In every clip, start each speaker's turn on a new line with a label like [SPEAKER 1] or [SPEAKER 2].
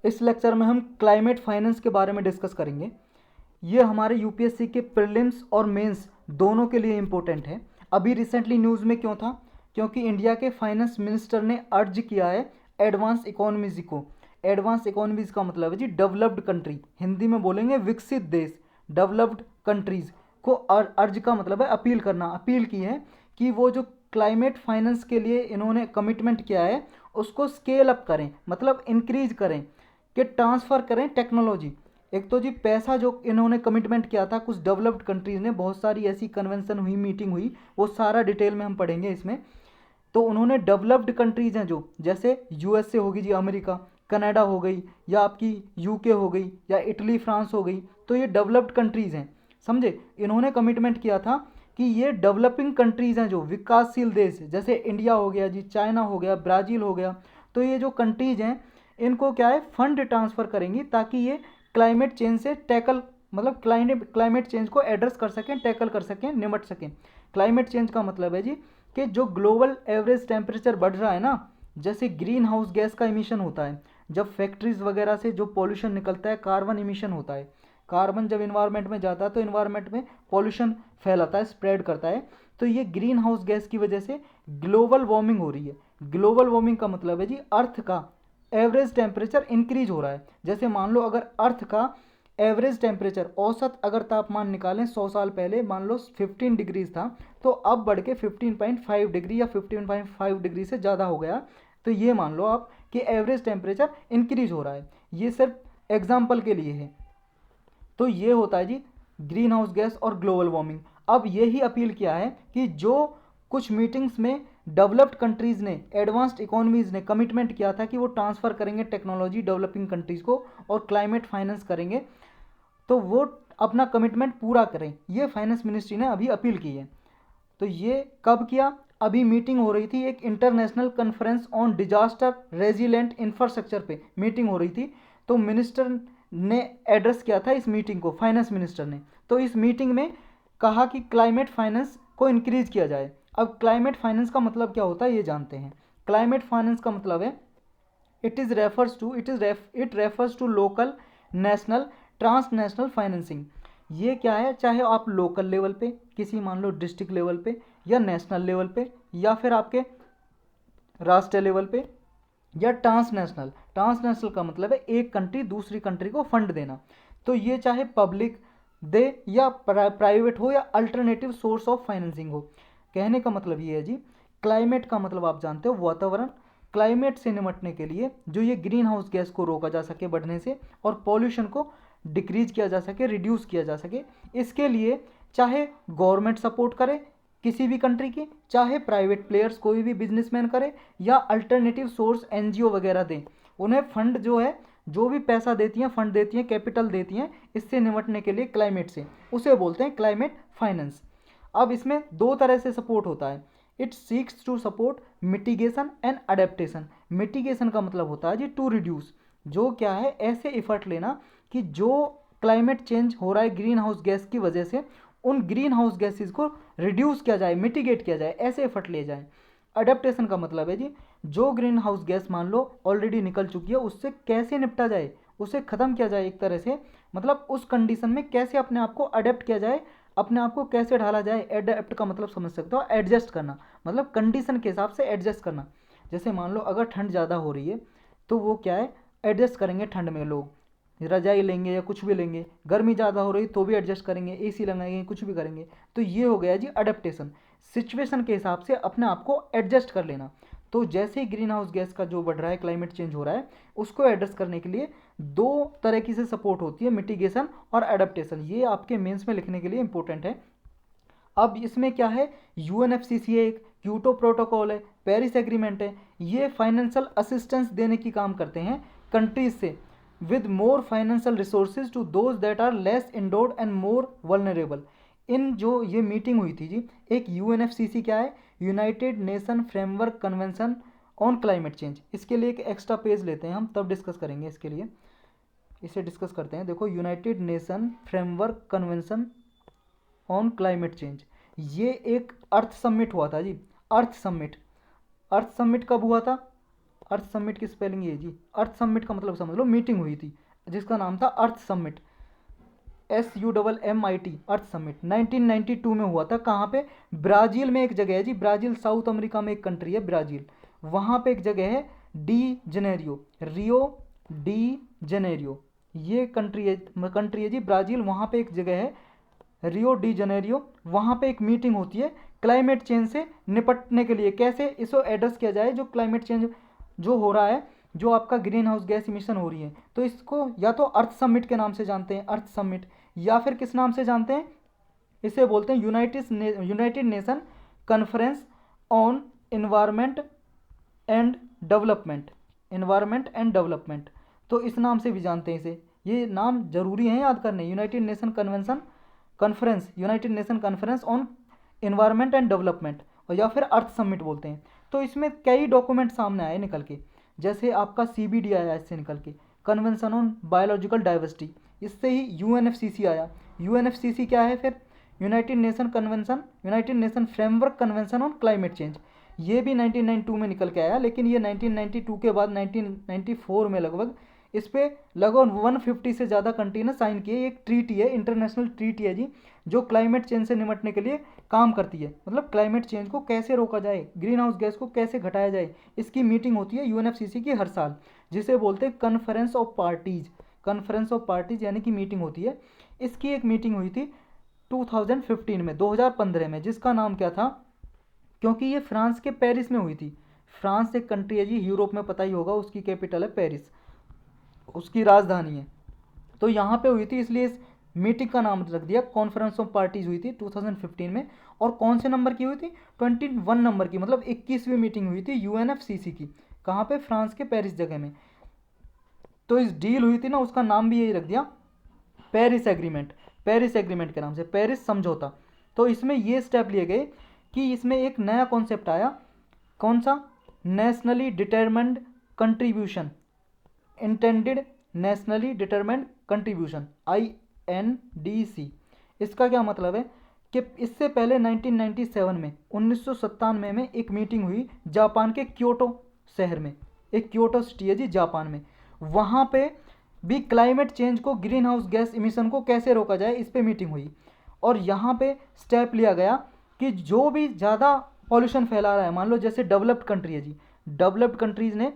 [SPEAKER 1] इस लेक्चर में हम क्लाइमेट फाइनेंस के बारे में डिस्कस करेंगे। ये हमारे यूपीएससी के प्रीलिम्स और मेंस दोनों के लिए इम्पोर्टेंट है। अभी रिसेंटली न्यूज़ में क्यों था? क्योंकि इंडिया के फाइनेंस मिनिस्टर ने अर्ज किया है एडवांस इकोनॉमीज़ को। एडवांस इकोनॉमीज़ का मतलब है जी डेवलप्ड कंट्री, हिंदी में बोलेंगे विकसित देश, डेवलप्ड कंट्रीज़ को अर्ज का मतलब है अपील करना। अपील की है कि वो जो क्लाइमेट फाइनेंस के लिए इन्होंने कमिटमेंट किया है उसको स्केल अप करें, मतलब इंक्रीज करें, कि ट्रांसफ़र करें टेक्नोलॉजी। एक तो जी पैसा जो इन्होंने कमिटमेंट किया था कुछ डेवलप्ड कंट्रीज़ ने, बहुत सारी ऐसी कन्वेंशन हुई, मीटिंग हुई, वो सारा डिटेल में हम पढ़ेंगे इसमें। तो उन्होंने डेवलप्ड कंट्रीज़ हैं जो, जैसे यूएसए होगी जी, अमेरिका, कनाडा हो गई, या आपकी यूके हो गई, या इटली फ्रांस हो गई, तो ये डेवलप्ड कंट्रीज़ हैं, समझे। इन्होंने कमिटमेंट किया था कि ये डेवलपिंग कंट्रीज़ हैं जो विकासशील देश, जैसे इंडिया हो गया जी, चाइना हो गया, ब्राज़ील हो गया, तो ये जो कंट्रीज़ हैं इनको क्या है फंड ट्रांसफ़र करेंगी ताकि ये क्लाइमेट चेंज से टैकल, मतलब क्लाइमेट चेंज को एड्रेस कर सकें, टैकल कर सकें, निमट सकें। क्लाइमेट चेंज का मतलब है जी कि जो ग्लोबल एवरेज टेम्परेचर बढ़ रहा है ना, जैसे ग्रीन हाउस गैस का इमिशन होता है, जब फैक्ट्रीज वगैरह से जो पॉल्यूशन निकलता है, कार्बन इमिशन होता है, कार्बन जब इन्वायरमेंट में जाता है तो इन्वायरमेंट में पॉल्यूशन फैलाता है, स्प्रेड करता है। तो ये ग्रीन हाउस गैस की वजह से ग्लोबल वार्मिंग हो रही है। ग्लोबल वार्मिंग का मतलब है जी अर्थ का एवरेज टेम्परेचर इंक्रीज हो रहा है। जैसे मान लो अगर अर्थ का एवरेज टेम्परेचर, औसत अगर तापमान निकालें 100 साल पहले, मान लो 15 डिग्रीज था, तो अब बढ़ के 15.5 डिग्री या 15.5 डिग्री से ज़्यादा हो गया। तो ये मान लो आप कि एवरेज टेम्परेचर इंक्रीज हो रहा है। ये सिर्फ एग्जाम्पल के लिए है। तो ये होता है जी ग्रीन हाउस गैस और ग्लोबल वार्मिंग। अब यही अपील किया है कि जो कुछ मीटिंग्स में डेवलप्ड कंट्रीज़ ने, एडवांस्ड इकोनॉमीज़ ने कमिटमेंट किया था कि वो ट्रांसफ़र करेंगे टेक्नोलॉजी डेवलपिंग कंट्रीज़ को और क्लाइमेट फाइनेंस करेंगे, तो वो अपना कमिटमेंट पूरा करें। ये फाइनेंस मिनिस्ट्री ने अभी अपील की है। तो ये कब किया? अभी मीटिंग हो रही थी, एक international conference on disaster resilient infrastructure पे मीटिंग हो रही थी। तो मिनिस्टर ने एड्रेस किया था इस मीटिंग को, फाइनेंस मिनिस्टर ने। तो इस मीटिंग में कहा कि क्लाइमेट फाइनेंस को इंक्रीज किया जाए। अब क्लाइमेट फाइनेंस का मतलब क्या होता है ये जानते हैं। क्लाइमेट फाइनेंस का मतलब है it refers to local, national, transnational financing. ये क्या है? चाहे आप लोकल लेवल पे, किसी मान लो डिस्ट्रिक्ट लेवल पे, या नेशनल लेवल पे, या फिर आपके राष्ट्रीय लेवल पे, या ट्रांसनेशनल। ट्रांसनेशनल का मतलब है एक कंट्री दूसरी कंट्री को फंड देना। तो ये चाहे पब्लिक दे या प्राइवेट हो या अल्टरनेटिव सोर्स ऑफ फाइनेंसिंग हो। कहने का मतलब ये है जी, क्लाइमेट का मतलब आप जानते हो वातावरण। क्लाइमेट से निपटने के लिए जो ये ग्रीन हाउस गैस को रोका जा सके बढ़ने से, और पॉल्यूशन को डिक्रीज किया जा सके, रिड्यूस किया जा सके, इसके लिए चाहे गवर्नमेंट सपोर्ट करे किसी भी कंट्री की, चाहे प्राइवेट प्लेयर्स कोई भी बिजनेसमैन करे, या अल्टरनेटिव सोर्स एनजीओ वगैरह दें, उन्हें फंड जो है, जो भी पैसा देती हैं, फंड देती हैं, कैपिटल देती हैं इससे निपटने के लिए क्लाइमेट से, उसे बोलते हैं क्लाइमेट फाइनेंस। अब इसमें दो तरह से सपोर्ट होता है। It seeks to support mitigation and adaptation. Mitigation का मतलब होता है जी टू रिड्यूस, जो क्या है ऐसे इफर्ट लेना कि जो क्लाइमेट चेंज हो रहा है ग्रीन हाउस गैस की वजह से, उन ग्रीन हाउस गैसेज को रिड्यूस किया जाए, मिटिगेट किया जाए, ऐसे एफर्ट लिए जाए। अडेप्टेशन का मतलब है जी जो ग्रीन हाउस गैस मान लो ऑलरेडी निकल चुकी है उससे कैसे निपटा जाए, उसे ख़त्म किया जाए एक तरह से, मतलब उस कंडीशन में कैसे अपने आप को अडेप्ट किया जाए, अपने आप को कैसे ढाला जाए। एडेप्ट का मतलब समझ सकते हो, एडजस्ट करना, मतलब कंडीशन के हिसाब से एडजस्ट करना। जैसे मान लो अगर ठंड ज़्यादा हो रही है तो वो क्या है, एडजस्ट करेंगे ठंड में, लोग रजाई लेंगे या कुछ भी लेंगे। गर्मी ज़्यादा हो रही तो भी एडजस्ट करेंगे, एसी लगाएंगे, कुछ भी करेंगे। तो ये हो गया जी अडेप्टेशन, सिचुएशन के हिसाब से अपने आप को एडजस्ट कर लेना। तो जैसे ही ग्रीन हाउस गैस का जो बढ़ रहा है, क्लाइमेट चेंज हो रहा है, उसको एड्रेस करने के लिए दो तरह की से सपोर्ट होती है, मिटिगेशन और एडेप्टेशन। ये आपके मेंस में लिखने के लिए इंपॉर्टेंट है। अब इसमें क्या है, यूएनएफसीसीए एक, क्योटो प्रोटोकॉल है, पेरिस एग्रीमेंट है, ये फाइनेंशियल असिस्टेंस देने की काम करते हैं कंट्रीज से, with more financial resources to those that are less endowed and more vulnerable. इन जो ये मीटिंग हुई थी जी, एक यूएनएफसीसी क्या है, United nation framework convention on climate change. इसके लिए एक एक्स्ट्रा पेज लेते हैं हम, तब डिस्कस करेंगे इसके लिए, इसे डिस्कस करते हैं। देखो, United nation framework convention on climate change, ये एक अर्थ समिट हुआ था जी, अर्थ समिट। अर्थ समिट कब हुआ था? अर्थ समिट की स्पेलिंग ये जी, अर्थ समिट का मतलब समझ लो मीटिंग हुई थी जिसका नाम था अर्थ समिट, SUMMIT, अर्थ समिट 1992 में हुआ था। कहाँ पे? ब्राज़ील में एक जगह है जी, ब्राज़ील साउथ अमेरिका में एक कंट्री है ब्राज़ील, वहाँ पे एक जगह है de Janeiro, Rio de Janeiro, ये कंट्री है जी ब्राज़ील, वहाँ पे एक जगह है रियो डी जेनेरियो, वहाँ पे एक मीटिंग होती है क्लाइमेट चेंज से निपटने के लिए, कैसे इसको एड्रेस किया जाए, जो क्लाइमेट चेंज जो हो रहा है, जो आपका ग्रीन हाउस गैस इमिशन हो रही है, तो इसको या तो अर्थ समिट के नाम से जानते हैं, अर्थ समिट, या फिर किस नाम से जानते हैं, इसे बोलते हैं United nation conference on environment and development, environment and development, तो इस नाम से भी जानते हैं इसे, ये नाम जरूरी है याद करने, United nation conference, United nation conference on environment and development, और या फिर अर्थ समिट बोलते हैं। तो इसमें कई डॉक्यूमेंट सामने आए निकल के, जैसे आपका CBD आया इससे निकल के, कन्वेंशन ऑन बायोलॉजिकल डाइवर्सिटी, इससे ही UNFCC आया। UNFCC क्या है फिर? United nation framework convention on climate change, ये भी 1992 में निकल के आया, लेकिन ये 1992 के बाद 1994 में लगभग इस पर लगभग 150 से ज़्यादा कंट्री ने साइन किए। एक ट्रीटी है, इंटरनेशनल ट्रीटी है जी, जो क्लाइमेट चेंज से निपटने के लिए काम करती है, मतलब क्लाइमेट चेंज को कैसे रोका जाए, ग्रीन हाउस गैस को कैसे घटाया जाए, इसकी मीटिंग होती है UNFCC की हर साल, जिसे बोलते हैं कॉन्फ्रेंस ऑफ पार्टीज, यानी कि मीटिंग होती है। इसकी एक मीटिंग हुई थी 2015 में, 2015 में, जिसका नाम क्या था, क्योंकि ये फ्रांस के पेरिस में हुई थी। फ्रांस एक कंट्री है जी, यूरोप में, पता ही होगा, उसकी कैपिटल है पेरिस, उसकी राजधानी है, तो यहाँ पे हुई थी, इसलिए इस मीटिंग का नाम रख दिया कॉन्फ्रेंस ऑफ पार्टीज, हुई थी 2015 में। और कौन से नंबर की हुई थी? 21 नंबर की, मतलब 21वीं मीटिंग हुई थी UNFCC की, कहाँ पे? फ्रांस के पेरिस जगह में। तो इस डील हुई थी ना, उसका नाम भी यही रख दिया, पेरिस एग्रीमेंट के नाम से, पेरिस समझौता। तो इसमें ये स्टेप लिए गए कि इसमें एक नया कॉन्सेप्ट आया, कौन सा? Nationally determined contribution, intended nationally determined contribution, INDC। इसका क्या मतलब है कि इससे पहले 1997 में एक मीटिंग हुई जापान के क्योटो शहर में, एक क्योटो सिटी है जी जापान में, वहाँ पे भी क्लाइमेट चेंज को, ग्रीन हाउस गैस इमिशन को कैसे रोका जाए, इस पे मीटिंग हुई। और यहाँ पे स्टेप लिया गया कि जो भी ज़्यादा पॉल्यूशन फैला रहा है, मान लो जैसे डेवलप्ड कंट्री है जी, डेवलप्ड कंट्रीज़ ने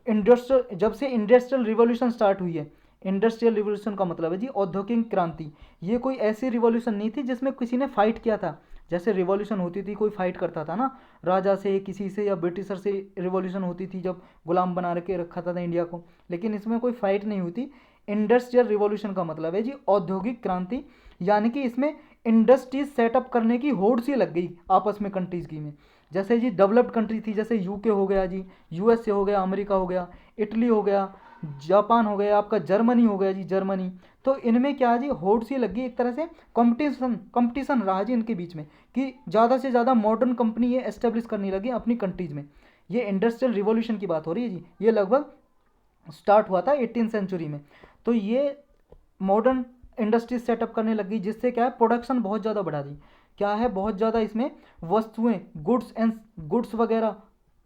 [SPEAKER 1] जब से इंडस्ट्रियल रिवॉल्यूशन स्टार्ट हुई है, इंडस्ट्रियल रिवॉल्यूशन का मतलब है जी औद्योगिक क्रांति, ये कोई ऐसी रिवॉल्यूशन नहीं थी जिसमें किसी ने फाइट किया था, जैसे रिवॉल्यूशन होती थी कोई फाइट करता था ना, राजा से, किसी से, या ब्रिटिशर से रिवॉल्यूशन होती थी जब गुलाम बना के रखा था इंडिया को, लेकिन इसमें कोई फाइट नहीं हुई थी। इंडस्ट्रियल रिवॉल्यूशन का मतलब है जी औद्योगिक क्रांति, यानी कि इसमें इंडस्ट्रीज सेटअप करने की होड़ सी लग गई आपस में कंट्रीज़ की में। जैसे जी डेवलप्ड कंट्री थी, जैसे UK हो गया जी, USA हो गया, अमेरिका हो गया, इटली हो गया, जापान हो गया, आपका जर्मनी हो गया जी, जर्मनी, तो इनमें क्या जी होड़ सी लगी, एक तरह से कंपटीशन रहा जी इनके बीच में, कि ज़्यादा से ज़्यादा मॉडर्न कंपनी ये एस्टेब्लिश करने लगी अपनी कंट्रीज़ में। ये इंडस्ट्रियल रिवॉल्यूशन की बात हो रही है जी, ये लगभग स्टार्ट हुआ था 18th सेंचुरी में। तो ये मॉडर्न इंडस्ट्रीज सेटअप करने लगी, जिससे क्या है प्रोडक्शन बहुत ज़्यादा बढ़ा दी, क्या है बहुत ज़्यादा इसमें वस्तुएं, गुड्स वगैरह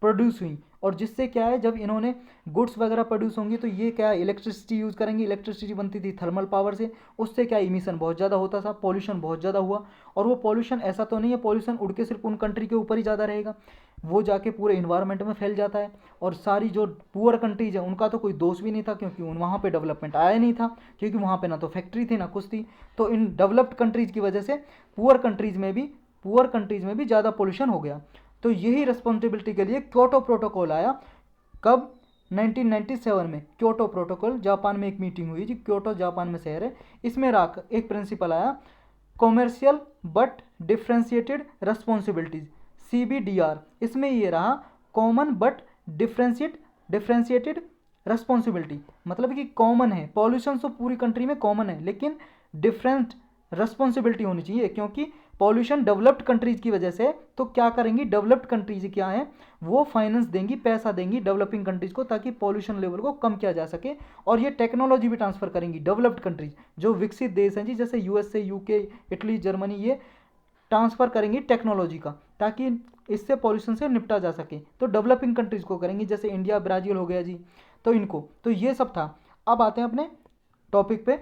[SPEAKER 1] प्रोड्यूस हुई, और जिससे क्या है जब इन्होंने गुड्स वगैरह प्रोड्यूस होंगी तो ये क्या है इलेक्ट्रिसिटी यूज़ करेंगे, इलेक्ट्रिसिटी बनती थी थर्मल पावर से, उससे क्या इमिशन बहुत ज़्यादा होता था, पॉल्यूशन बहुत ज़्यादा हुआ। और वो पॉल्यूशन ऐसा तो नहीं है पॉल्यूशन उड़ के सिर्फ उन कंट्री के ऊपर ही ज़्यादा रहेगा, वो जाके पूरे इन्वायरमेंट में फैल जाता है। और सारी जो पुअर कंट्रीज है उनका तो कोई दोष भी नहीं था, क्योंकि वहाँ पे डेवलपमेंट आया नहीं था, क्योंकि वहाँ पे ना तो फैक्ट्री थी ना कुछ थी। तो इन डेवलप्ड कंट्रीज़ की वजह से पुअर कंट्रीज़ में भी ज़्यादा पोल्यूशन हो गया। तो यही रिस्पॉन्सिबिलिटी के लिए क्योटो प्रोटोकॉल आया, कब? 1997 में क्योटो प्रोटोकॉल, जापान में एक मीटिंग हुई जी, क्योटो जापान में शहर है, इसमें एक प्रिंसिपल आया, commercial but differentiated responsibilities, CBDR। इसमें ये रहा कॉमन बट डिफ्रेंशिएटेड रिस्पॉन्सिबिलिटी, मतलब कि कॉमन है, पॉल्यूशन तो पूरी कंट्री में कॉमन है, लेकिन डिफरेंट रिस्पॉन्सिबिलिटी होनी चाहिए, क्योंकि पॉल्यूशन डेवलप्ड कंट्रीज़ की वजह से। तो क्या करेंगी डेवलप्ड कंट्रीज क्या है, वो फाइनेंस देंगी, पैसा देंगी डेवलपिंग कंट्रीज़ को, ताकि पॉल्यूशन लेवल को कम किया जा सके। और ये टेक्नोलॉजी भी ट्रांसफ़र करेंगी डेवलप्ड कंट्रीज, जो विकसित देश हैं जी, जैसे USA, UK, इटली, जर्मनी, ये ट्रांसफ़र करेंगी टेक्नोलॉजी का, ताकि इससे पॉल्यूशन से निपटा जा सके। तो डेवलपिंग कंट्रीज़ को करेंगी, जैसे इंडिया ब्राज़ील हो गया जी, तो इनको। तो ये सब था। अब आते हैं अपने टॉपिक पे।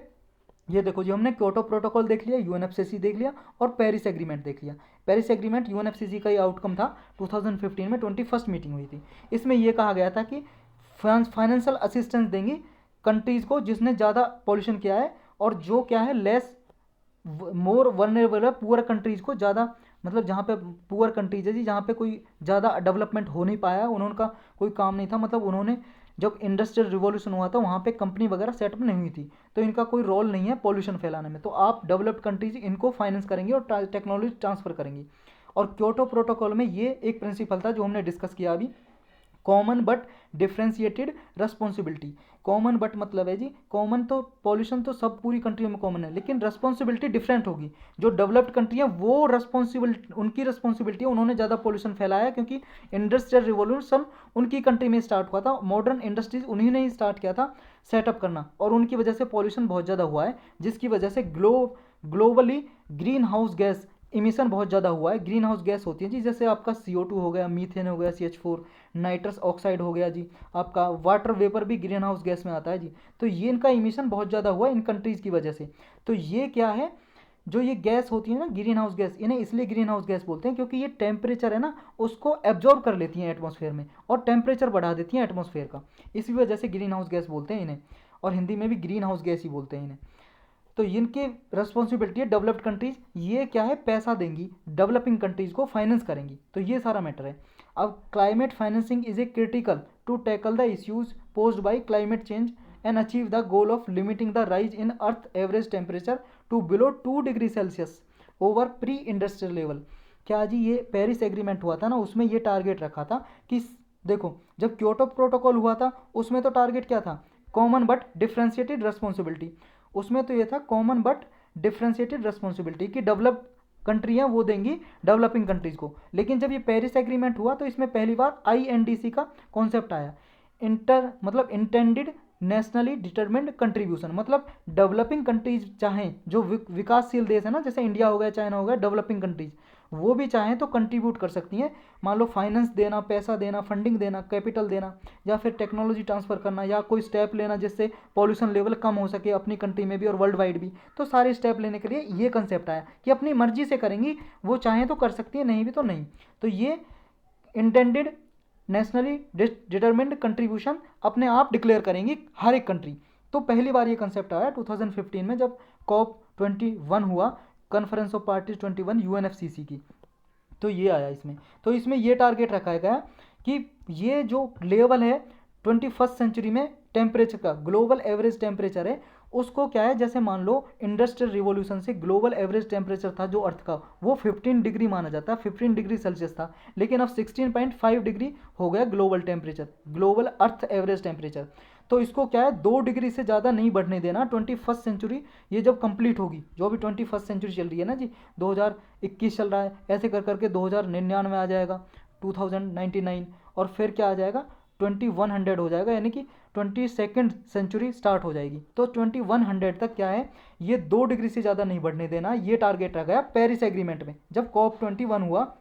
[SPEAKER 1] ये देखो जी, हमने क्योटो प्रोटोकॉल देख लिया, यूएनएफसीसी देख लिया और पेरिस एग्रीमेंट देख लिया। पेरिस एग्रीमेंट यूएनएफसीसी का ही आउटकम था, 2015 में 21st मीटिंग हुई थी। इसमें यह कहा गया था कि फाइनेंशियल असिस्टेंस देंगी कंट्रीज़ को जिसने ज़्यादा पॉल्यूशन किया है, और जो क्या है लेस मोर वनरेबल है पुअर कंट्रीज़ को ज़्यादा, मतलब जहाँ पे पुअर कंट्रीज है जी, जहाँ पे कोई ज़्यादा डेवलपमेंट हो नहीं पाया, उनका कोई काम नहीं था, मतलब उन्होंने जब इंडस्ट्रियल रिवॉल्यूशन हुआ था वहाँ पे कंपनी वगैरह सेटअप नहीं हुई थी, तो इनका कोई रोल नहीं है पॉल्यूशन फैलाने में। तो आप डेवलप्ड कंट्रीज इनको फाइनेंस करेंगी और टेक्नोलॉजी ट्रांसफ़र करेंगी। और क्योटो प्रोटोकॉल में ये एक प्रिंसिपल था जो हमने डिस्कस किया अभी, common but differentiated responsibility. Common but मतलब है जी, कॉमन तो पॉल्यूशन तो सब पूरी कंट्रियों में कॉमन है, लेकिन रिस्पॉन्सिबिलिटी डिफरेंट होगी। जो डेवलप्ड कंट्री है वो रिस्पॉन्सिबिलिटी, उनकी रिस्पॉन्सिबिलिटी है, उन्होंने ज़्यादा पॉल्यूशन फैलाया क्योंकि इंडस्ट्रियल रिवॉल्यूशन उनकी कंट्री में स्टार्ट हुआ था, मॉडर्न इंडस्ट्रीज उन्हीं ने ही स्टार्ट किया था सेटअप करना, और उनकी वजह से पॉल्यूशन बहुत ज़्यादा हुआ है, जिसकी वजह से globally green house gas emission बहुत ज़्यादा हुआ है। ग्रीन हाउस गैस होती है जी, जैसे आपका CO2 हो गया, मीथेन हो गया, CH4, नाइट्रस ऑक्साइड हो गया जी, आपका वाटर वेपर भी ग्रीन हाउस गैस में आता है जी। तो ये इनका इमिशन बहुत ज़्यादा हुआ है इन कंट्रीज़ की वजह से। तो ये क्या है, जो ये गैस होती है ना ग्रीन हाउस गैस, इन्हें इसलिए ग्रीन हाउस गैस बोलते हैं क्योंकि ये टेम्परेचर है ना उसको एब्जॉर्ब कर लेती हैं एटमॉस्फेयर में, और टेम्परेचर बढ़ा देती हैं एटमॉस्फेयर का, इसी वजह से ग्रीन हाउस गैस बोलते हैं इन्हें, और हिंदी में भी ग्रीन हाउस गैस ही बोलते हैं इन्हें। तो इनकी रिस्पॉन्सिबिलिटी है डेवलप्ड कंट्रीज़, ये क्या है पैसा देंगी डेवलपिंग कंट्रीज़ को, फाइनेंस करेंगी। तो ये सारा मैटर है। अब climate financing is a critical to tackle the issues posed by climate change and achieve the goal of limiting the rise in earth average temperature to below 2 degree celsius over pre industrial level. क्या जी, ये Paris agreement हुआ था ना, उसमें ये target रखा था कि देखो जब क्योटो प्रोटोकॉल हुआ था उसमें तो टारगेट क्या था, कॉमन बट डिफ्रेंशिएटेड रिस्पॉन्सिबिलिटी। उसमें तो ये था कॉमन बट डिफ्रेंशिएटेड रिस्पॉन्सिबिलिटी की डेवलप्ड कंट्री हैं वो देंगी डेवलपिंग कंट्रीज़ को। लेकिन जब ये पेरिस एग्रीमेंट हुआ तो इसमें पहली बार INDC का कॉन्सेप्ट आया, मतलब इंटेंडेड नेशनली डिटरमिन्ड कंट्रीब्यूशन, मतलब डेवलपिंग कंट्रीज चाहें, जो विकासशील देश है ना, जैसे इंडिया हो गया, चाइना हो गया, डेवलपिंग कंट्रीज, वो भी चाहें तो कंट्रीब्यूट कर सकती हैं। मान लो फाइनेंस देना, पैसा देना, फंडिंग देना, कैपिटल देना, या फिर टेक्नोलॉजी ट्रांसफ़र करना, या कोई स्टेप लेना जिससे पॉल्यूशन लेवल कम हो सके अपनी कंट्री में भी और वर्ल्ड वाइड भी। तो सारे स्टेप लेने के लिए ये कंसेप्ट आया कि अपनी मर्जी से करेंगी, वो चाहें तो कर सकती है, नहीं भी तो नहीं। तो ये इंटेंडेड नेशनली डिटरमिन्ड कंट्रीब्यूशन अपने आप डिक्लेयर करेंगी हर एक कंट्री। तो पहली बार ये कंसेप्ट आया 2015 में जब COP21 हुआ, कॉन्फ्रेंस ऑफ पार्टीज 21 UNFCC की, तो ये आया इसमें। तो इसमें ये टारगेट रखा गया कि ये जो लेवल है 21st सेंचुरी में टेम्परेचर का, ग्लोबल एवरेज टेम्परेचर है, उसको क्या है, जैसे मान लो इंडस्ट्रियल रिवॉल्यूशन से ग्लोबल एवरेज टेम्परेचर था जो अर्थ का, वो 15 डिग्री माना जाता है, 15 डिग्री सेल्सियस था, लेकिन अब 16.5 डिग्री हो गया ग्लोबल टेम्परेचर, ग्लोबल अर्थ एवरेज टेम्परेचर। तो इसको क्या है 2 डिग्री से ज़्यादा नहीं बढ़ने देना 21st सेंचुरी, ये जब कंप्लीट होगी, जो अभी 21st सेंचुरी चल रही है ना जी, 2021 चल रहा है, ऐसे कर करके 2099 आ जाएगा, 2099, और फिर क्या आ जाएगा 2100 हो जाएगा, यानी कि 22nd सेंचुरी स्टार्ट हो जाएगी। तो 2100 तक क्या है, ये 2 डिग्री से ज़्यादा नहीं बढ़ने देना, ये टारगेट रखा गया पेरिस एग्रीमेंट में जब COP21 हुआ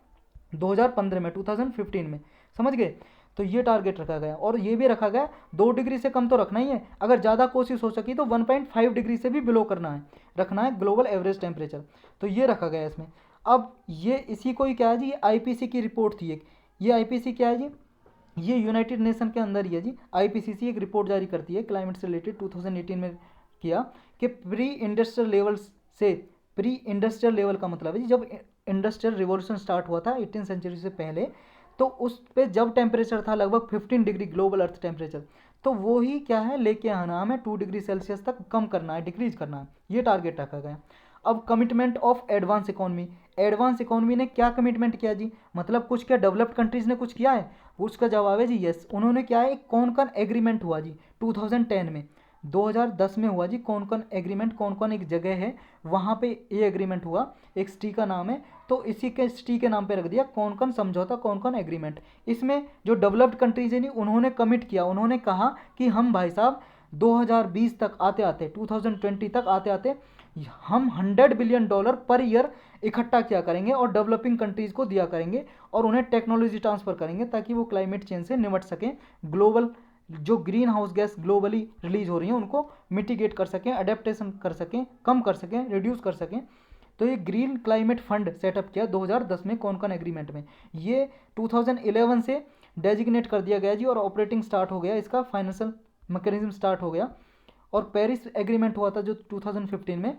[SPEAKER 1] 2015 में, 2015 में, समझ गए। तो ये टारगेट रखा गया, और ये भी रखा गया 2 डिग्री से कम तो रखना ही है, अगर ज़्यादा कोशिश हो सकी तो 1.5 डिग्री से भी बिलो रखना है ग्लोबल एवरेज टेम्परेचर। तो ये रखा गया इसमें। अब ये इसी को ही क्या है जी, ये IPCC की रिपोर्ट थी एक, ये IPCC क्या है जी, ये यूनाइटेड नेशन के अंदर ही है जी। IPCC एक रिपोर्ट जारी करती है क्लाइमेट से रिलेटेड, 2018 में किया, कि प्री इंडस्ट्रियल लेवल से, प्री इंडस्ट्रियल लेवल का मतलब है जी जब इंडस्ट्रियल रिवॉल्यूशन स्टार्ट हुआ था 18 सेंचुरी से पहले, तो उस पे जब टेम्परेचर था लगभग 15 डिग्री ग्लोबल अर्थ टेम्परेचर, तो वो ही क्या है लेके आना हमें 2 डिग्री सेल्सियस तक कम करना है, डिक्रीज करना है, ये टारगेट रखा गया। अब commitment of advance economy, advance economy ने क्या कमिटमेंट किया जी, मतलब कुछ क्या डेवलप्ड कंट्रीज़ ने कुछ किया है, उसका जवाब है जी यस। उन्होंने क्या है, एक कॉनकन एग्रीमेंट हुआ जी 2010 में, 2010 में हुआ जी कॉनकन एग्रीमेंट। कॉनकन एक जगह है, वहाँ पे ये एग्रीमेंट हुआ, एक सिटी का नाम है, तो इसी के सिटी के नाम पे रख दिया कॉनकन समझौता, कॉनकन एग्रीमेंट। इसमें जो डेवलप्ड कंट्रीज है नहीं, उन्होंने कमिट किया, उन्होंने कहा कि हम भाई साहब 2020 तक आते आते, 2020 तक आते आते हम $100 बिलियन पर ईयर इकट्ठा किया करेंगे और डेवलपिंग कंट्रीज़ को दिया करेंगे और उन्हें टेक्नोलॉजी ट्रांसफ़र करेंगे ताकि वो क्लाइमेट चेंज से निपट सकें, ग्लोबल जो green house gas globally release हो रही हैं उनको मिटिगेट कर सकें, अडेप्टेशन कर सकें, कम कर सकें, रिड्यूस कर सकें। तो ये ग्रीन क्लाइमेट फंड सेटअप किया 2010 में कौन एग्रीमेंट में। ये 2011 से डेजिग्नेट कर दिया गया जी और ऑपरेटिंग स्टार्ट हो गया, इसका फाइनेंशियल मैकेनिज्म स्टार्ट हो गया। और पेरिस एग्रीमेंट हुआ था जो 2015 में,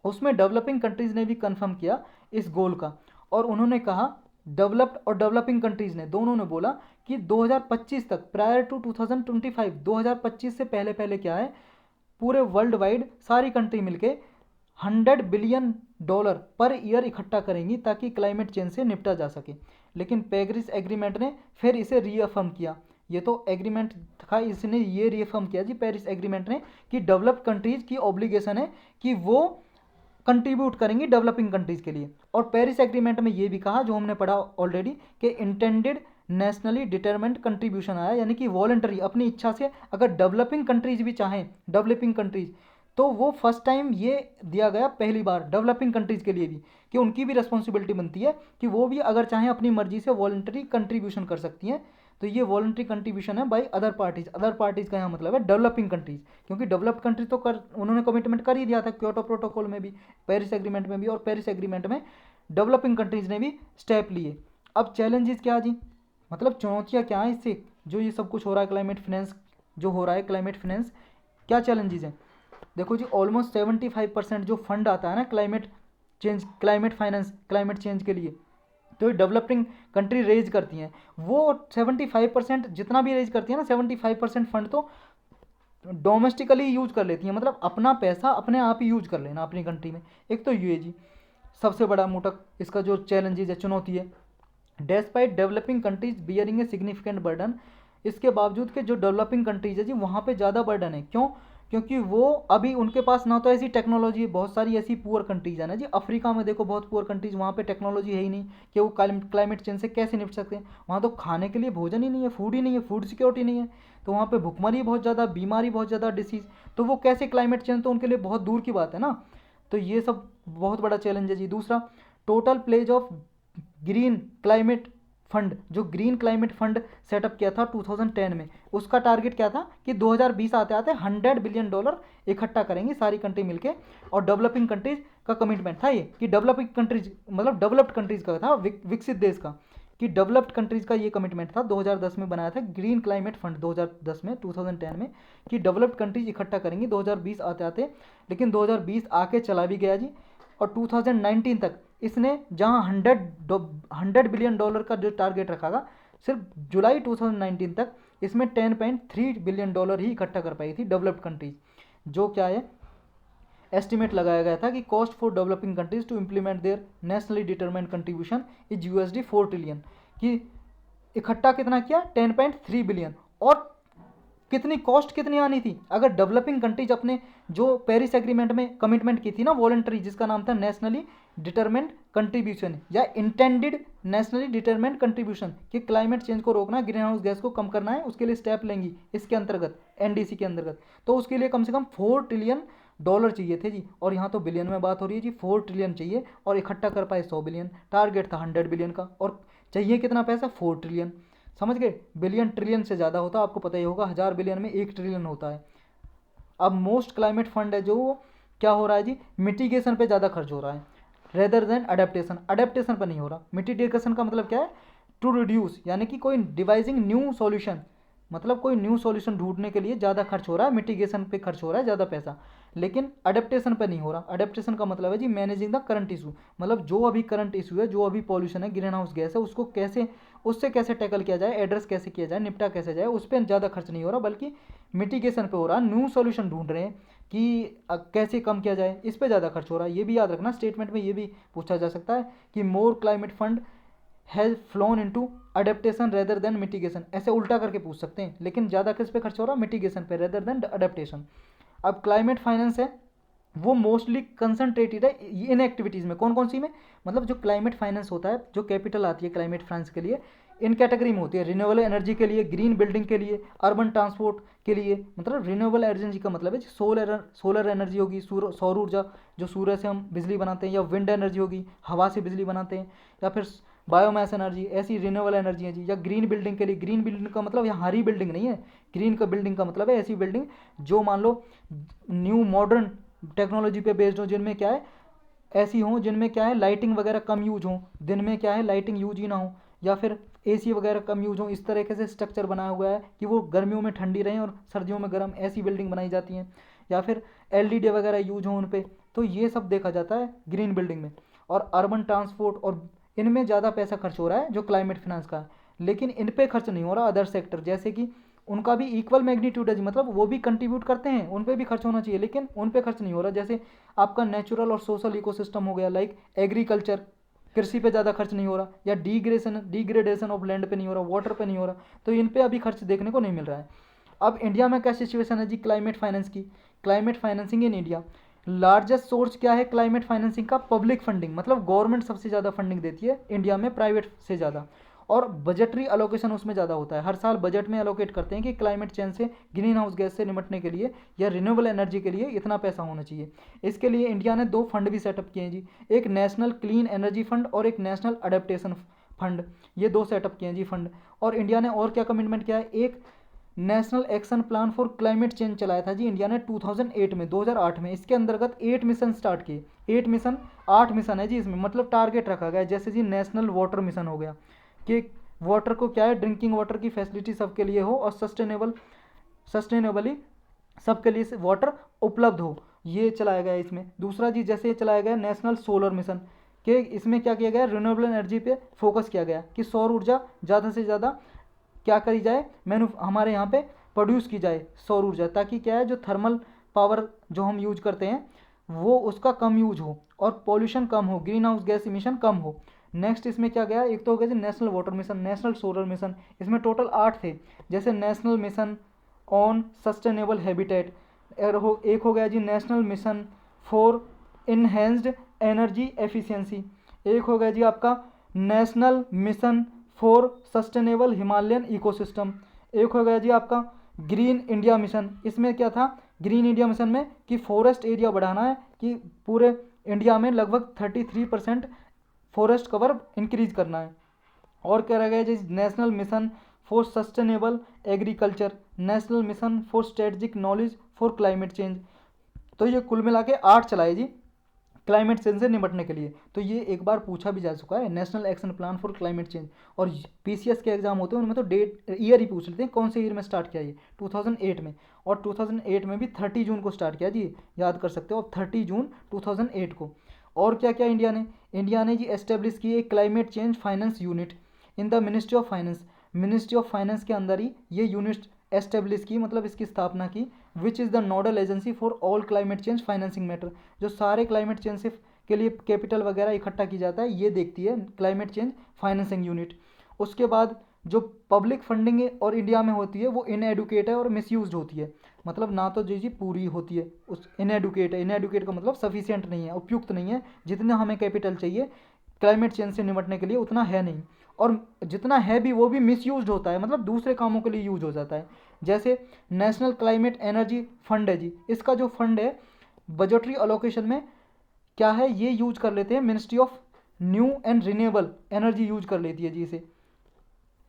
[SPEAKER 1] उसमें डेवलपिंग कंट्रीज़ ने भी कंफर्म किया इस गोल का। और उन्होंने कहा, डेवलप्ड और डेवलपिंग कंट्रीज़ ने दोनों ने बोला कि 2025 तक, प्रायर टू 2025, 2025 से पहले पहले क्या है, पूरे वर्ल्ड वाइड सारी कंट्री मिलके $100 बिलियन पर ईयर इकट्ठा करेंगी ताकि क्लाइमेट चेंज से निपटा जा सके। लेकिन पेरिस एग्रीमेंट ने फिर इसे रीअफर्म किया। ये तो एग्रीमेंट था, इसने ये रीअफर्म किया जी पेरिस एग्रीमेंट ने कि डेवलप्ड कंट्रीज़ की ऑब्लिगेशन है कि वो कंट्रीब्यूट करेंगी डेवलपिंग कंट्रीज़ के लिए। और पेरिस एग्रीमेंट में ये भी कहा, जो हमने पढ़ा ऑलरेडी, कि इंटेंडेड नेशनली डिटरमेंट कंट्रीब्यूशन आया, यानी कि वॉलंटरी, अपनी इच्छा से अगर डेवलपिंग कंट्रीज़ भी चाहें, डेवलपिंग कंट्रीज़, तो वो फर्स्ट टाइम ये दिया गया पहली बार डेवलपिंग कंट्रीज़ के लिए भी, कि उनकी भी रिस्पॉन्सिबिलिटी बनती है कि वो भी अगर चाहें अपनी मर्जी से वॉलंटरी कंट्रीब्यूशन कर सकती हैं। तो ये वॉलंटरी कंट्रीब्यूशन है by other parties. Other parties का यहाँ मतलब है डेवलपिंग कंट्रीज़, क्योंकि डेवलप्ड कंट्री तो उन्होंने कमिटमेंट कर ही दिया था क्योटो प्रोटोकॉल में भी, पेरिस एग्रीमेंट में भी, और पेरिस एग्रीमेंट में डेवलपिंग कंट्रीज़ ने भी स्टेप लिए। अब चैलेंजेस क्या जी, मतलब चुनौतियाँ क्या हैं इससे, जो ये सब कुछ हो रहा है क्लाइमेट फाइनेंस जो हो रहा है, क्लाइमेट फाइनेंस क्या चैलेंजेस हैं। देखो जी, ऑलमोस्ट 75% जो फंड आता है ना climate change, climate finance, climate change के लिए, तो डेवलपिंग कंट्री रेज करती हैं। वो 75% जितना भी रेज करती है ना, 75% फंड तो डोमेस्टिकली यूज कर लेती हैं, मतलब अपना पैसा अपने आप ही यूज कर लेना अपनी कंट्री में। एक तो ये जी सबसे बड़ा मोटा इसका जो चैलेंजेस है, चुनौती है। Despite developing countries bearing a significant burden, इसके बावजूद कि जो डेवलपिंग कंट्रीज है जी वहाँ पे ज़्यादा बर्डन है। क्यों? क्योंकि वो अभी उनके पास ना तो ऐसी टेक्नोलॉजी है, बहुत सारी ऐसी पुअर कंट्रीज है ना जी। अफ्रीका में देखो बहुत पुअर कंट्रीज, वहाँ पे टेक्नोलॉजी है ही नहीं कि वो क्लाइमेट चेंज से कैसे निपट सकते हैं। वहाँ तो खाने के लिए भोजन ही नहीं है, फूड ही नहीं है, फूड सिक्योरिटी नहीं है, तो वहाँ पे भुखमरी बहुत ज़्यादा, बीमारी बहुत ज़्यादा, डिसीज़, तो वो कैसे क्लाइमेट चेंज, तो उनके लिए बहुत दूर की बात है ना। तो ये सब बहुत बड़ा चैलेंज है जी। दूसरा, total pledge of green climate fund, जो ग्रीन क्लाइमेट फंड सेटअप किया था 2010 में, उसका टारगेट क्या था कि 2020 आते आते $100 बिलियन इकट्ठा करेंगी सारी कंट्री मिलके। और डेवलपिंग कंट्रीज का कमिटमेंट था ये कि डेवलपिंग कंट्रीज मतलब डेवलप्ड कंट्रीज का था, विकसित देश का, कि डेवलप्ड कंट्रीज का ये कमिटमेंट था। 2010 में बनाया था ग्रीन क्लाइमेट फंड, 2010 में, 2010 में, कि डेवलप्ड कंट्रीज इकट्ठा करेंगी 2020 आते आते। लेकिन 2020 आके चला भी गया जी, और 2019 तक इसने जहां $100 बिलियन का जो टारगेट रखा था, सिर्फ जुलाई 2019 तक इसमें $10.3 बिलियन ही इकट्ठा कर पाई थी डेवलप्ड कंट्रीज। जो क्या है, एस्टिमेट लगाया गया था कि cost for developing countries to implement their nationally determined contribution is $4 trillion, कि इकट्ठा कितना किया, 10.3 बिलियन। और कितनी कॉस्ट कितनी आनी थी अगर डेवलपिंग कंट्रीज अपने जो पेरिस एग्रीमेंट में कमिटमेंट की थी ना वॉलंटरी, जिसका नाम था नेशनली डिटरमेंट कंट्रीब्यूशन या इंटेंडेड नेशनली डिटरमेंट कंट्रीब्यूशन, कि क्लाइमेट चेंज को रोकना, ग्रीन हाउस गैस को कम करना है, उसके लिए स्टेप लेंगी इसके अंतर्गत, एनडीसी के अंतर्गत। तो उसके लिए कम से कम $4 ट्रिलियन चाहिए थे जी, और यहाँ तो बिलियन में बात हो रही है जी। 4 ट्रिलियन चाहिए और इकट्ठा कर पाए 100 बिलियन। टारगेट था 100 बिलियन का, और चाहिए कितना पैसा, 4 ट्रिलियन। समझ गए, बिलियन ट्रिलियन से ज़्यादा होता है, आपको पता ही होगा, 1000 बिलियन में 1 ट्रिलियन होता है। अब मोस्ट क्लाइमेट फंड है जो क्या हो रहा है जी, मिटिगेशन पे ज़्यादा खर्च हो रहा है रेदर देन अडेप्टेशन। अडेप्टेशन पर नहीं हो रहा। मिटिगेशन का मतलब क्या है, टू रिड्यूस, यानी कि कोई डिवाइजिंग न्यू सॉल्यूशन, मतलब कोई न्यू सॉल्यूशन ढूंढने के लिए ज़्यादा खर्च हो रहा है, मिटिगेशन पे खर्च हो रहा है ज़्यादा पैसा, लेकिन अडेप्टेशन पे नहीं हो रहा। अडेप्टेशन का मतलब है जी मैनेजिंग द करंट इशू, मतलब जो अभी करंट इशू है, जो अभी पॉल्यूशन है, ग्रीन हाउस गैस है, उसको कैसे, उससे कैसे टैकल किया जाए, एड्रेस कैसे किया जाए, निपटा कैसे जाए, उस पर ज़्यादा खर्च नहीं हो रहा, बल्कि मिटिगेशन पे हो रहा है। न्यू सॉल्यूशन ढूंढ रहे हैं कि कैसे कम किया जाए, इस पर ज़्यादा खर्च हो रहा है। ये भी याद रखना, स्टेटमेंट में ये भी पूछा जा सकता है कि more climate fund has flown into adaptation rather than mitigation, ऐसे उल्टा करके पूछ सकते हैं। लेकिन ज़्यादा किस पे खर्च हो रहा है, मिटिगेशन पे रेदर देन अडेप्टेशन। अब क्लाइमेट फाइनेंस है वो मोस्टली कंसनट्रेटेड है इन एक्टिविटीज़ में। कौन कौन सी में, मतलब जो क्लाइमेट फाइनेंस होता है, जो कैपिटल आती है क्लाइमेट फाइनेंस के लिए, इन कैटेगरी में होती है, रिन्यूएबल एनर्जी के लिए, ग्रीन बिल्डिंग के लिए, अर्बन ट्रांसपोर्ट के लिए। मतलब रिन्यूएबल एनर्जी का मतलब है सोलर एनर्जी होगी, सौर ऊर्जा जो सूर्य से हम बिजली बनाते हैं, या विंड एनर्जी होगी, हवा से बिजली बनाते हैं, या फिर बायोमास एनर्जी, ऐसी रिन्यूएबल एनर्जी है जी। या ग्रीन बिल्डिंग के लिए, ग्रीन बिल्डिंग का मतलब यहाँ हरी बिल्डिंग नहीं है, ग्रीन का बिल्डिंग का मतलब है ऐसी बिल्डिंग जो मान लो न्यू मॉडर्न टेक्नोलॉजी पे बेस्ड हो, जिनमें क्या है ऐसी हों जिनमें क्या है लाइटिंग वगैरह कम यूज हो, दिन में क्या है लाइटिंग यूज ही ना हो, या फिर एसी वगैरह कम यूज हो। इस तरीके से स्ट्रक्चर बनाया हुआ है कि वो गर्मियों में ठंडी रहें और सर्दियों में गर्म, ऐसी बिल्डिंग बनाई जाती हैं। या फिर एलईडी वगैरह यूज हो उन पे, तो ये सब देखा जाता है ग्रीन बिल्डिंग में। और अर्बन ट्रांसपोर्ट और इनमें ज़्यादा पैसा खर्च हो रहा है जो क्लाइमेट फिनांस का है, लेकिन इन पे खर्च नहीं हो रहा अदर सेक्टर, जैसे कि उनका भी इक्वल मैग्नीट्यूड है जी, मतलब वो भी कंट्रीब्यूट करते हैं, उन पे भी खर्च होना चाहिए, लेकिन उन पे खर्च नहीं हो रहा। जैसे आपका नेचुरल और सोशल इकोसिस्टम हो गया, लाइक एग्रीकल्चर, कृषि पे ज़्यादा खर्च नहीं हो रहा, या डिग्रेडेशन ऑफ लैंड पे नहीं हो रहा, वाटर पे नहीं हो रहा, तो इन पे अभी खर्च देखने को नहीं मिल रहा है। अब इंडिया में क्या सिचुएशन है जी क्लाइमेट फाइनेंस की? Climate financing in India, largest source क्या है क्लाइमेट फाइनेंसिंग का? पब्लिक फंडिंग, मतलब गवर्नमेंट सबसे ज़्यादा फंडिंग देती है इंडिया में, प्राइवेट से ज़्यादा। और बजटरी अलोकेशन उसमें ज़्यादा होता है, हर साल बजट में अलोकेट करते हैं कि क्लाइमेट चेंज से, ग्रीन हाउस गैस से निपटने के लिए या रिन्यूएबल एनर्जी के लिए इतना पैसा होना चाहिए। इसके लिए इंडिया ने 2 फंड भी सेटअप किए हैं जी, एक नेशनल क्लीन एनर्जी फंड और एक नेशनल अडेप्टेशन फंड, ये 2 सेटअप किए हैं जी फंड। और इंडिया ने और क्या कमिटमेंट किया है, एक national action plan for climate change चलाया था जी इंडिया ने 2008 में। इसके अंतर्गत 8 मिशन स्टार्ट किए, 8 मिशन है जी इसमें, मतलब टारगेट रखा गया है। जैसे जी नेशनल वाटर मिशन हो गया कि वाटर को क्या है, ड्रिंकिंग वाटर की फैसिलिटी सबके लिए हो और सस्टेनेबली सबके लिए वाटर उपलब्ध हो, ये चलाया गया है इसमें। दूसरा जी जैसे ये चलाया गया नेशनल सोलर मिशन, कि इसमें क्या किया गया, रिन्यूएबल एनर्जी पे फोकस किया गया कि सौर ऊर्जा ज़्यादा से ज़्यादा क्या करी जाए, हमारे यहाँ पे प्रोड्यूस की जाए सौर ऊर्जा, ताकि क्या है जो थर्मल पावर जो हम यूज करते हैं वो उसका कम यूज हो और पॉल्यूशन कम हो, ग्रीन हाउस गैस इमिशन कम हो। नेक्स्ट इसमें क्या गया, एक तो हो गया जी national water mission, national solar mission, इसमें टोटल 8 थे। जैसे national mission on sustainable habitat, एक हो गया जी national mission for enhanced energy efficiency, एक हो गया जी आपका national mission for sustainable Himalayan ecosystem, एक हो गया जी आपका ग्रीन इंडिया मिशन। इसमें क्या था ग्रीन इंडिया मिशन में कि फॉरेस्ट एरिया बढ़ाना है, कि पूरे इंडिया में लगभग 33% फॉरेस्ट कवर इंक्रीज करना है। और क्या रह गया जी national mission for sustainable agriculture, national mission for strategic knowledge for climate change. तो ये कुल मिला के 8 चलाए जी क्लाइमेट चेंज से निपटने के लिए। तो ये एक बार पूछा भी जा चुका है, national action plan for climate change. और पीसीएस के एग्जाम होते हैं उनमें तो डेट ईयर ही पूछ लेते हैं, कौन से ईयर में स्टार्ट किया ये, 2008 में। और 2008 में भी 30 जून को स्टार्ट किया जी, याद कर सकते हो, अब 30 जून 2008 को। और क्या क्या इंडिया ने जी एस्टेब्लिश की एक climate change finance unit in the ministry of finance, ministry of finance के अंदर ही ये यूनिट एस्टेब्लिश की, मतलब इसकी स्थापना की, which is the nodal agency for all climate change financing matter, जो सारे क्लाइमेट चेंज के लिए कैपिटल वगैरह इकट्ठा की जाता है ये देखती है क्लाइमेट चेंज फाइनेंसिंग यूनिट। उसके बाद जो पब्लिक फंडिंग और इंडिया में होती है वो इनएडुकेट है और मिसयूज होती है, मतलब ना तो जी पूरी होती है, उस इनएडुकेट है, इनएडुकेट का मतलब सफिशिएंट नहीं है, उपयुक्त नहीं है, जितना हमें कैपिटल चाहिए क्लाइमेट चेंज से निपटने के लिए उतना है नहीं, और जितना है भी वो भी मिसयूज होता है, मतलब दूसरे कामों के लिए यूज हो जाता है। जैसे नेशनल क्लाइमेट एनर्जी फंड है जी, इसका जो फंड है बजटरी अलोकेशन में क्या है ये यूज कर लेते हैं ministry of new and renewable energy use कर लेती है जी इसे।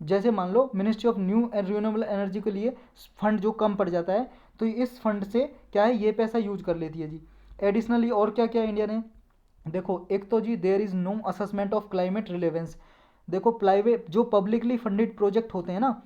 [SPEAKER 1] जैसे मान लो ministry of new and renewable energy के लिए फंड जो कम पड़ जाता है तो इस फंड से क्या है ये पैसा यूज कर लेती है जी। एडिशनली और क्या क्या इंडिया ने, देखो एक तो जी there is no assessment of climate relevance. देखो प्राइवेट जो पब्लिकली फंडेड प्रोजेक्ट होते हैं ना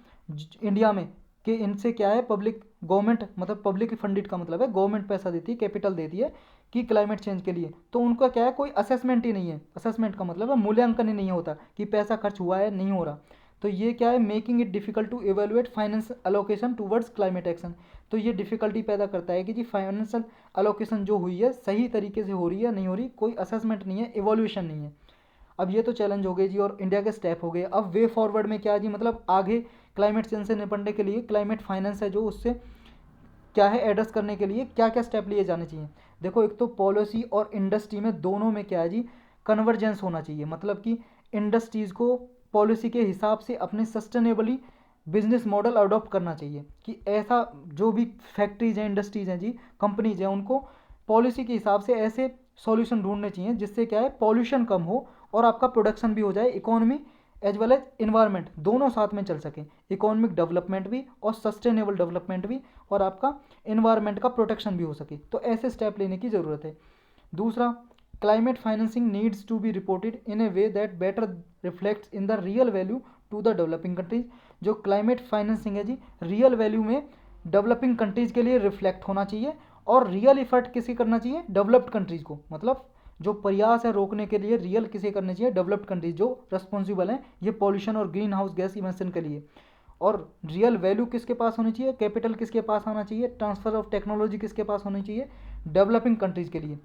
[SPEAKER 1] इंडिया में, कि इनसे क्या है पब्लिक गवर्नमेंट, मतलब पब्लिक फंडेड का मतलब है गवर्नमेंट पैसा देती है, कैपिटल देती है कि क्लाइमेट चेंज के लिए, तो उनका क्या है कोई असेसमेंट ही नहीं है। असेसमेंट का मतलब है मूल्यांकन ही नहीं होता कि पैसा खर्च हुआ है नहीं हो रहा। तो ये क्या है making it difficult to evaluate finance allocation towards climate action. तो ये डिफिकल्टी पैदा करता है कि जी फाइनेंशियल अलोकेशन जो हुई है सही तरीके से हो रही है नहीं हो रही, कोई असेसमेंट नहीं है, इवोल्यूशन नहीं है। अब ये तो चैलेंज हो गए जी और इंडिया के स्टेप हो गए। अब वे फॉरवर्ड में क्या जी, मतलब आगे क्लाइमेट चेंज से निपटने के लिए क्लाइमेट फाइनेंस है जो उससे क्या है एड्रेस करने के लिए क्या क्या स्टेप लिए जाने चाहिए। देखो एक तो पॉलिसी और इंडस्ट्री में दोनों में क्या है जी कन्वर्जेंस होना चाहिए, मतलब कि इंडस्ट्रीज़ को पॉलिसी के हिसाब से अपने सस्टेनेबली बिजनेस मॉडल अडॉप्ट करना चाहिए कि ऐसा जो भी फैक्ट्रीज हैं, इंडस्ट्रीज हैं जी, कंपनीज हैं, उनको पॉलिसी के हिसाब से ऐसे सॉल्यूशन ढूंढने चाहिए जिससे क्या है पॉल्यूशन कम हो और आपका प्रोडक्शन भी हो जाए, economy as well as environment दोनों साथ में चल सके, इकोनॉमिक डेवलपमेंट भी और सस्टेनेबल डेवलपमेंट भी और आपका इन्वायरमेंट का प्रोटेक्शन भी हो सके। तो ऐसे स्टेप लेने की ज़रूरत है। दूसरा, climate financing needs to be reported in a way that better reflects in the real value to the developing countries. जो क्लाइमेट फाइनेंसिंग है जी, रियल वैल्यू में डेवलपिंग कंट्रीज के लिए रिफ्लेक्ट होना चाहिए और रियल इफर्ट किसे करना चाहिए, डेवलप्ड कंट्रीज को, मतलब जो प्रयास है रोकने के लिए रियल किसे करने चाहिए, डेवलप्ड कंट्रीज जो रिस्पॉन्सिबल हैं ये पॉल्यूशन और ग्रीन हाउस गैस इमिशन के लिए। और रियल वैल्यू किसके पास होनी चाहिए, कैपिटल किसके पास आना चाहिए, ट्रांसफर ऑफ टेक्नोलॉजी किसके पास होनी चाहिए, डेवलपिंग कंट्रीज़ के लिए।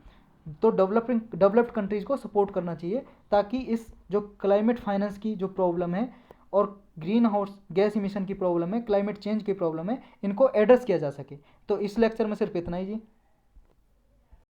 [SPEAKER 1] तो डेवलप्ड कंट्रीज़ को सपोर्ट करना चाहिए ताकि इस जो क्लाइमेट फाइनेंस की जो प्रॉब्लम है और ग्रीन हाउस गैस इमिशन की प्रॉब्लम है, क्लाइमेट चेंज की प्रॉब्लम है, इनको एड्रेस किया जा सके। तो इस लेक्चर में सिर्फ इतना ही जी।